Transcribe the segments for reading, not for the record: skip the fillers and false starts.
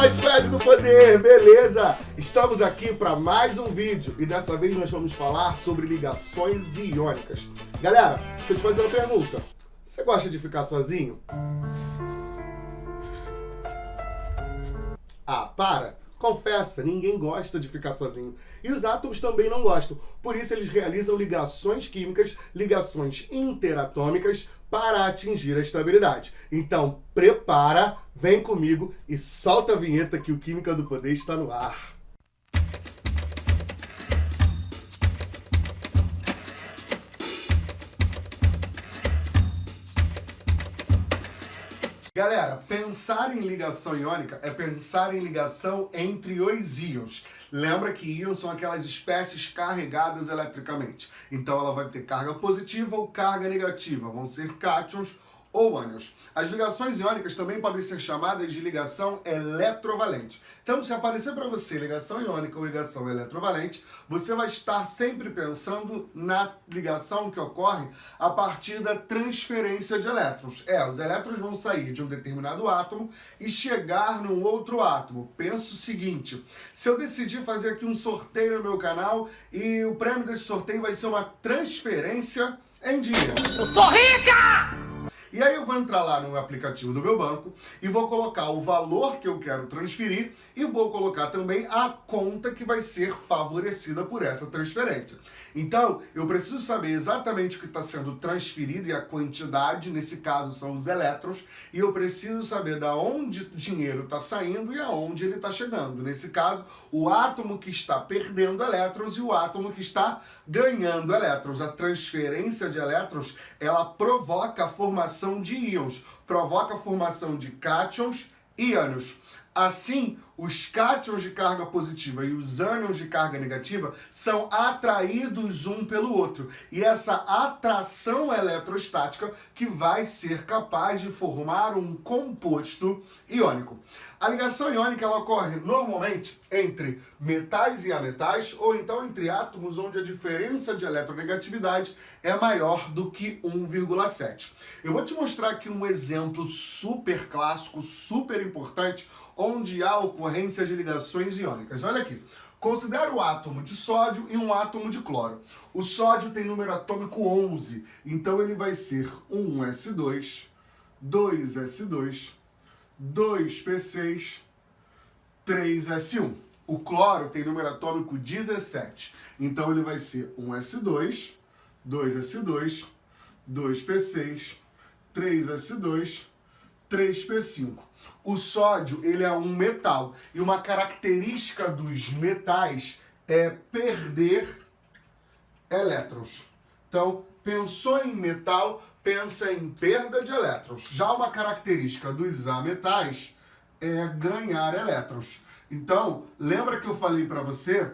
Fala, Squad do Poder, beleza? Estamos aqui para mais um vídeo e dessa vez nós vamos falar sobre ligações iônicas. Galera, deixa eu te fazer uma pergunta. Você gosta de ficar sozinho? Ah, para! Confessa, ninguém gosta de ficar sozinho. E os átomos também não gostam. Por isso eles realizam ligações químicas, ligações interatômicas para atingir a estabilidade. Então, prepara, vem comigo e solta a vinheta que o Química do Poder está no ar. Galera, pensar em ligação iônica é pensar em ligação entre os íons. Lembra que íons são aquelas espécies carregadas eletricamente. Então ela vai ter carga positiva ou carga negativa. Vão ser cátions ou ânions. As ligações iônicas também podem ser chamadas de ligação eletrovalente. Então, se aparecer para você ligação iônica ou ligação eletrovalente, você vai estar sempre pensando na ligação que ocorre a partir da transferência de elétrons. Os elétrons vão sair de um determinado átomo e chegar num outro átomo. Pensa o seguinte, se eu decidir fazer aqui um sorteio no meu canal e o prêmio desse sorteio vai ser uma transferência em dinheiro. Eu sou rica! E aí eu vou entrar lá no aplicativo do meu banco e vou colocar o valor que eu quero transferir e vou colocar também a conta que vai ser favorecida por essa transferência. Então, eu preciso saber exatamente o que está sendo transferido e a quantidade, nesse caso são os elétrons, e eu preciso saber de onde o dinheiro está saindo e aonde ele está chegando. Nesse caso, o átomo que está perdendo elétrons e o átomo que está ganhando elétrons. A transferência de elétrons, ela provoca a formação de íons, provoca a formação de cátions e ânions. Assim, os cátions de carga positiva e os ânions de carga negativa são atraídos um pelo outro. E essa atração eletrostática que vai ser capaz de formar um composto iônico. A ligação iônica ela ocorre normalmente entre metais e ametais ou então entre átomos onde a diferença de eletronegatividade é maior do que 1,7. Eu vou te mostrar aqui um exemplo super clássico, super importante, onde há ocorrência de ligações iônicas. Olha aqui. Considera o átomo de sódio e um átomo de cloro. O sódio tem número atômico 11, então ele vai ser 1s2, 2s2, 2p6, 3s1. O cloro tem número atômico 17, então ele vai ser 1s2, 2s2, 2p6, 3s2, 3p5. O sódio, ele é um metal. E uma característica dos metais é perder elétrons. Então, pensou em metal, pensa em perda de elétrons. Já uma característica dos ametais é ganhar elétrons. Então, lembra que eu falei para você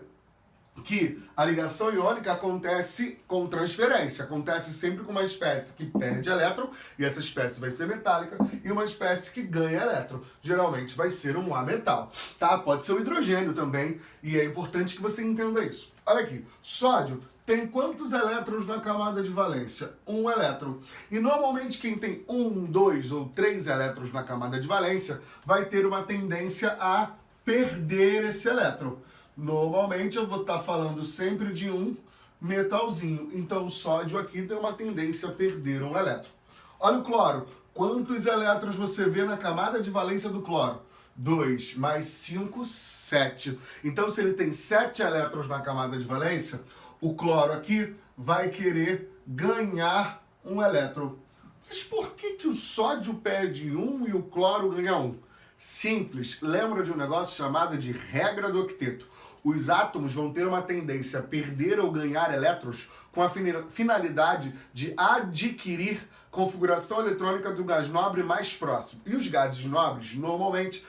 que a ligação iônica acontece com transferência, acontece sempre com uma espécie que perde elétron, e essa espécie vai ser metálica, e uma espécie que ganha elétron, geralmente vai ser um ametal, tá? Pode ser o hidrogênio também, e é importante que você entenda isso. Olha aqui, sódio tem quantos elétrons na camada de valência? 1 elétron. E normalmente quem tem 1, 2 ou 3 elétrons na camada de valência vai ter uma tendência a perder esse elétron. Normalmente eu vou estar falando sempre de um metalzinho. Então o sódio aqui tem uma tendência a perder um elétron. Olha o cloro. Quantos elétrons você vê na camada de valência do cloro? 2 mais 5, 7. Então se ele tem 7 elétrons na camada de valência, o cloro aqui vai querer ganhar um elétron. Mas por que o sódio perde 1 e o cloro ganha 1? Simples. Lembra de um negócio chamado de regra do octeto. Os átomos vão ter uma tendência a perder ou ganhar elétrons com a finalidade de adquirir configuração eletrônica do gás nobre mais próximo. E os gases nobres, normalmente,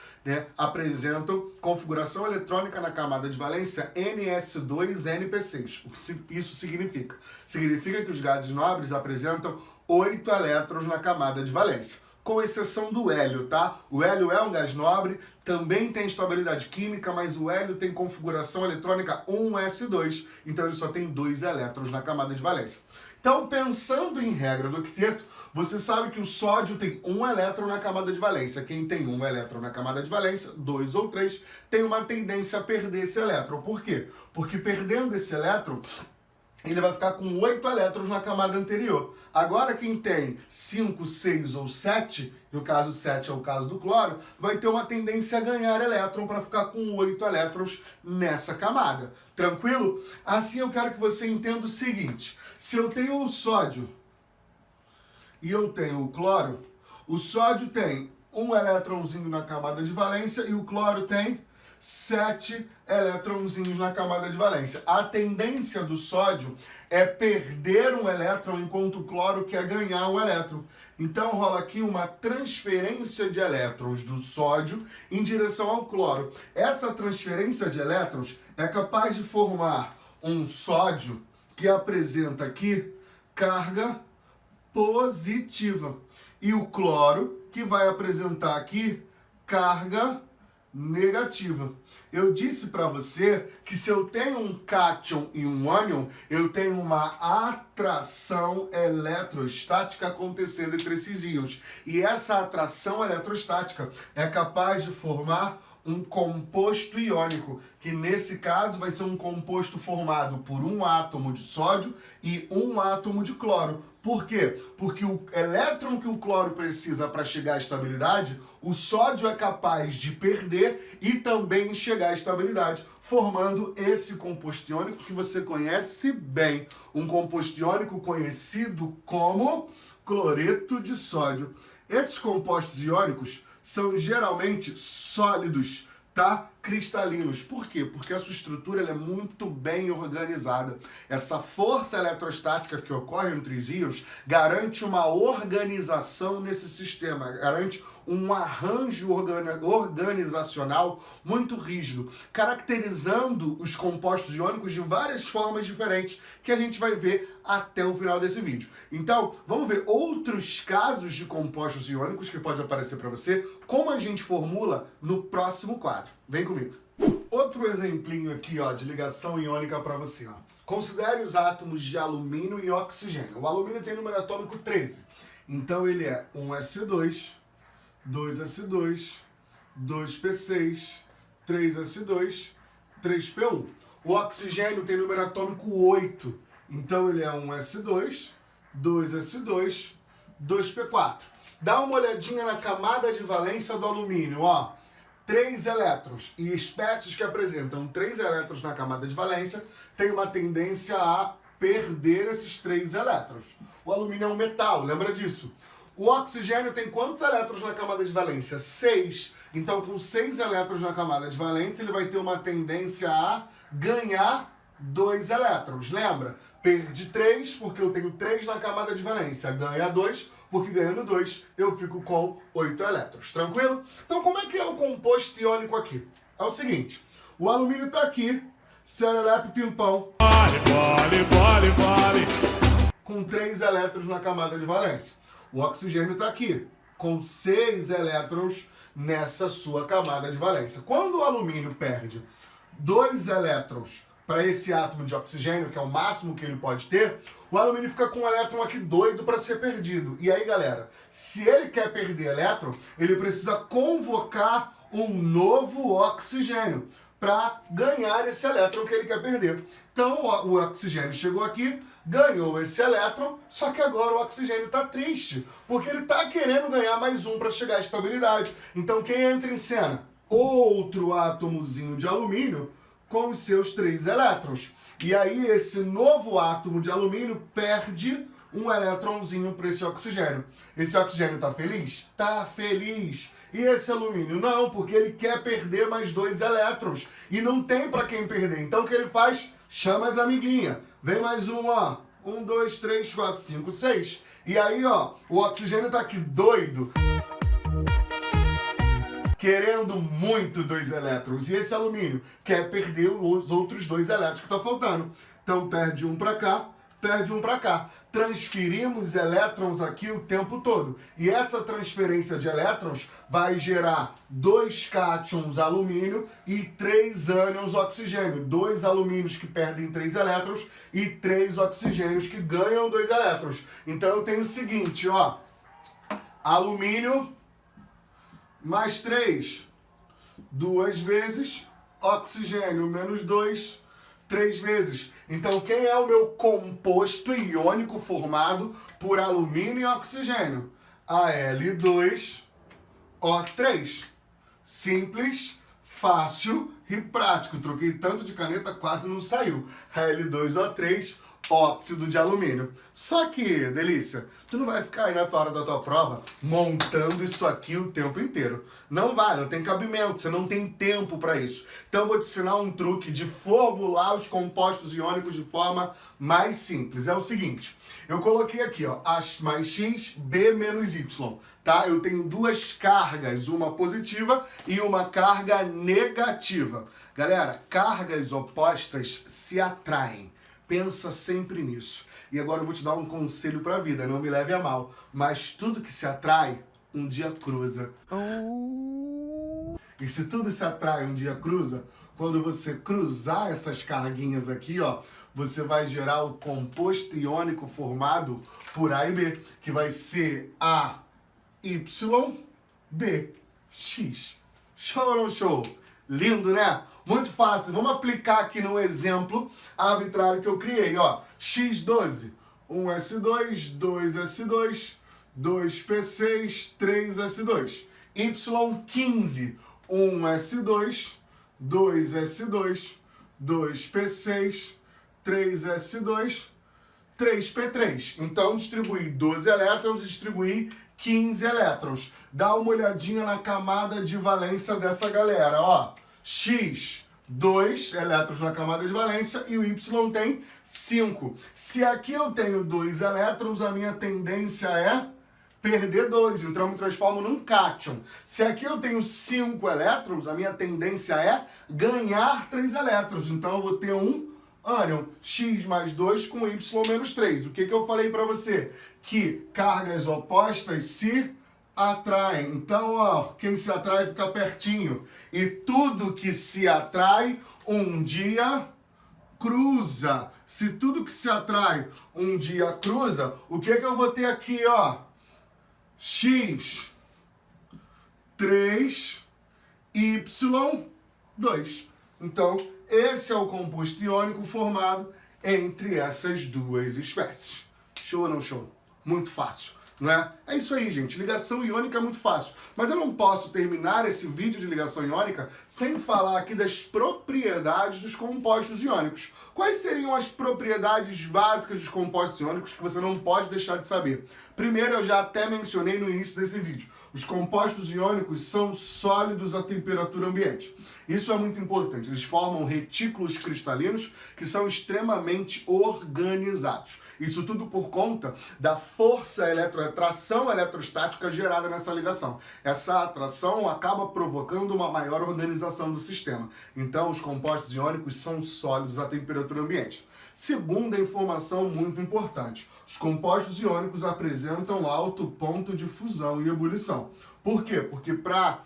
apresentam configuração eletrônica na camada de valência Ns2-Np6. O que isso significa? Significa que os gases nobres apresentam 8 elétrons na camada de valência. Com exceção do hélio, tá? O hélio é um gás nobre, também tem estabilidade química, mas o hélio tem configuração eletrônica 1s2, então ele só tem 2 elétrons na camada de valência. Então, pensando em regra do octeto, você sabe que o sódio tem um elétron na camada de valência. Quem tem um elétron na camada de valência, 2 ou 3, tem uma tendência a perder esse elétron. Por quê? Porque perdendo esse elétron, ele vai ficar com 8 elétrons na camada anterior. Agora, quem tem 5, 6 ou 7, no caso 7 é o caso do cloro, vai ter uma tendência a ganhar elétron para ficar com 8 elétrons nessa camada. Tranquilo? Assim eu quero que você entenda o seguinte. Se eu tenho o sódio e eu tenho o cloro, o sódio tem um elétronzinho na camada de valência e o cloro tem 7 elétronzinhos na camada de valência. A tendência do sódio é perder um elétron enquanto o cloro quer ganhar um elétron. Então rola aqui uma transferência de elétrons do sódio em direção ao cloro. Essa transferência de elétrons é capaz de formar um sódio que apresenta aqui carga positiva. E o cloro que vai apresentar aqui carga negativa. Eu disse para você que se eu tenho um cátion e um ânion, eu tenho uma atração eletrostática acontecendo entre esses íons. E essa atração eletrostática é capaz de formar um composto iônico, que nesse caso vai ser um composto formado por um átomo de sódio e um átomo de cloro. Por quê? Porque o elétron que o cloro precisa para chegar à estabilidade, o sódio é capaz de perder e também chegar à estabilidade, formando esse composto iônico que você conhece bem. Um composto iônico conhecido como cloreto de sódio. Esses compostos iônicos são geralmente sólidos, tá? Cristalinos. Por quê? Porque a sua estrutura ela é muito bem organizada. Essa força eletrostática que ocorre entre os íons garante uma organização nesse sistema, garante um arranjo organizacional muito rígido, caracterizando os compostos iônicos de várias formas diferentes que a gente vai ver até o final desse vídeo. Então, vamos ver outros casos de compostos iônicos que pode aparecer para você, como a gente formula no próximo quadro. Vem comigo. Outro exemplinho aqui, ó, de ligação iônica para você, ó. Considere os átomos de alumínio e oxigênio. O alumínio tem número atômico 13. Então ele é 1s2, 2s2, 2p6, 3s2, 3p1. O oxigênio tem número atômico 8. Então ele é 1s2, 2s2, 2p4. Dá uma olhadinha na camada de valência do alumínio, ó. 3 elétrons e espécies que apresentam 3 elétrons na camada de valência têm uma tendência a perder esses 3 elétrons. O alumínio é um metal, lembra disso? O oxigênio tem quantos elétrons na camada de valência? 6. Então, com 6 elétrons na camada de valência, ele vai ter uma tendência a ganhar 2 elétrons. Lembra? Perdi 3 porque eu tenho 3 na camada de valência. Ganha 2 porque ganhando 2 eu fico com 8 elétrons. Tranquilo? Então, como é que é o composto iônico aqui? É o seguinte, o alumínio está aqui, serelepe pimpão, com 3 elétrons na camada de valência. O oxigênio está aqui, com 6 elétrons nessa sua camada de valência. Quando o alumínio perde 2 elétrons para esse átomo de oxigênio, que é o máximo que ele pode ter, o alumínio fica com um elétron aqui doido para ser perdido. E aí, galera, se ele quer perder elétron, ele precisa convocar um novo oxigênio para ganhar esse elétron que ele quer perder. Então, o oxigênio chegou aqui, ganhou esse elétron, só que agora o oxigênio está triste, porque ele está querendo ganhar mais um para chegar à estabilidade. Então, quem entra em cena? Outro átomozinho de alumínio com os seus 3 elétrons. E aí esse novo átomo de alumínio perde um elétronzinho para esse oxigênio. Esse oxigênio está feliz? Está feliz. E esse alumínio? Não, porque ele quer perder mais 2 elétrons. E não tem para quem perder. Então o que ele faz? Chama as amiguinhas. Vem mais um, ó. 1, 2, 3, 4, 5, 6. E aí, ó, o oxigênio está aqui doido, querendo muito 2 elétrons. E esse alumínio quer perder os outros 2 elétrons que estão faltando. Então perde um para cá, perde um para cá. Transferimos elétrons aqui o tempo todo. E essa transferência de elétrons vai gerar 2 cátions alumínio e 3 ânions oxigênio. 2 alumínios que perdem 3 elétrons e 3 oxigênios que ganham 2 elétrons. Então eu tenho o seguinte, ó. Alumínio mais 3. 2 vezes. Oxigênio menos 2. 3 vezes. Então, quem é o meu composto iônico formado por alumínio e oxigênio? Al2O3. Simples, fácil e prático. Troquei tanto de caneta, quase não saiu. Al2O3, óxido de alumínio. Só que, delícia, tu não vai ficar aí na tua hora da tua prova montando isso aqui o tempo inteiro. Não vai, não tem cabimento, você não tem tempo para isso. Então eu vou te ensinar um truque de formular os compostos iônicos de forma mais simples. É o seguinte, eu coloquei aqui, ó, A mais X, B menos Y, tá? Eu tenho 2 cargas, uma positiva e uma carga negativa. Galera, cargas opostas se atraem. Pensa sempre nisso. E agora eu vou te dar um conselho para a vida, não me leve a mal. Mas tudo que se atrai, um dia cruza. E se tudo se atrai, um dia cruza, quando você cruzar essas carguinhas aqui, ó, você vai gerar o composto iônico formado por A e B, que vai ser AYBX. Show ou não show? Lindo, né? Muito fácil. Vamos aplicar aqui no exemplo arbitrário que eu criei, ó. X12, 1S2, 2S2, 2P6, 3S2. Y15, 1S2, 2S2, 2P6, 3S2, 3P3. Então, distribuí 12 elétrons, distribuí 15 elétrons. Dá uma olhadinha na camada de valência dessa galera, ó. X, 2 elétrons na camada de valência e o Y tem 5. Se aqui eu tenho 2 elétrons, a minha tendência é perder 2, então eu me transformo num cátion. Se aqui eu tenho 5 elétrons, a minha tendência é ganhar 3 elétrons, então eu vou ter um ânion, X mais 2 com Y menos 3. O que eu falei para você? Que cargas opostas se atraem. Então, ó, quem se atrai fica pertinho. E tudo que se atrai, um dia cruza. Se tudo que se atrai, um dia cruza, o que eu vou ter aqui, ó? X, 3, Y, 2. Então, esse é o composto iônico formado entre essas duas espécies. Show ou não show? Muito fácil, não é? É isso aí, gente. Ligação iônica é muito fácil. Mas eu não posso terminar esse vídeo de ligação iônica sem falar aqui das propriedades dos compostos iônicos. Quais seriam as propriedades básicas dos compostos iônicos que você não pode deixar de saber? Primeiro, eu já até mencionei no início desse vídeo. Os compostos iônicos são sólidos à temperatura ambiente. Isso é muito importante. Eles formam retículos cristalinos que são extremamente organizados. Isso tudo por conta da força atração eletrostática gerada nessa ligação. Essa atração acaba provocando uma maior organização do sistema. Então, os compostos iônicos são sólidos à temperatura ambiente. Segunda informação muito importante. Os compostos iônicos apresentam alto ponto de fusão e ebulição. Por quê? Porque para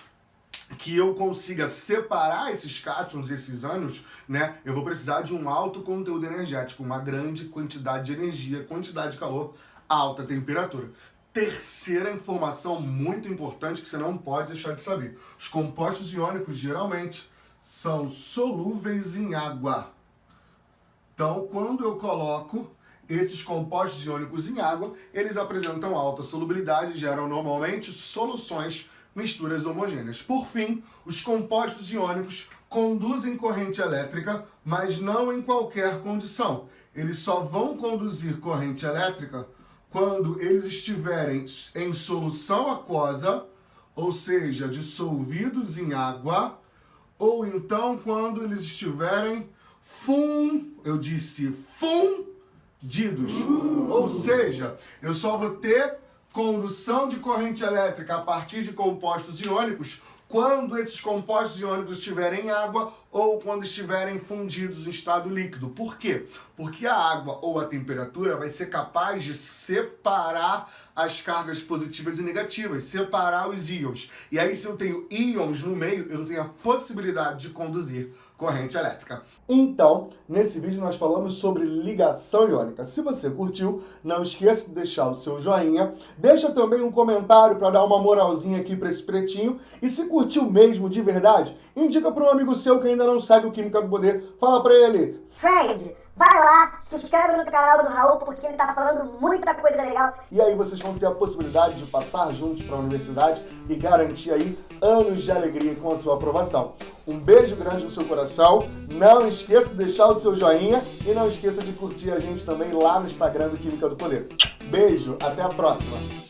que eu consiga separar esses cátions e esses ânions, né, eu vou precisar de um alto conteúdo energético, uma grande quantidade de energia, quantidade de calor, alta temperatura. Terceira informação muito importante que você não pode deixar de saber. Os compostos iônicos geralmente são solúveis em água. Então, quando eu coloco esses compostos iônicos em água, eles apresentam alta solubilidade e geram normalmente soluções, misturas homogêneas. Por fim, os compostos iônicos conduzem corrente elétrica, mas não em qualquer condição. Eles só vão conduzir corrente elétrica quando eles estiverem em solução aquosa, ou seja, dissolvidos em água, ou então quando eles estiverem fundidos. Ou seja, eu só vou ter condução de corrente elétrica a partir de compostos iônicos quando esses compostos iônicos estiverem em água ou quando estiverem fundidos em estado líquido. Por quê? Porque a água ou a temperatura vai ser capaz de separar as cargas positivas e negativas, separar os íons. E aí, se eu tenho íons no meio, eu tenho a possibilidade de conduzir corrente elétrica. Então, nesse vídeo nós falamos sobre ligação iônica. Se você curtiu, não esqueça de deixar o seu joinha, deixa também um comentário para dar uma moralzinha aqui para esse pretinho, e se curtiu mesmo de verdade, indica para um amigo seu que ainda não segue o Química do Poder, fala para ele: Fred, vai lá, se inscreve no canal do Raul, porque ele tá falando muita coisa legal. E aí vocês vão ter a possibilidade de passar juntos para a universidade e garantir aí anos de alegria com a sua aprovação. Um beijo grande no seu coração, não esqueça de deixar o seu joinha e não esqueça de curtir a gente também lá no Instagram do Química do Poder. Beijo, até a próxima!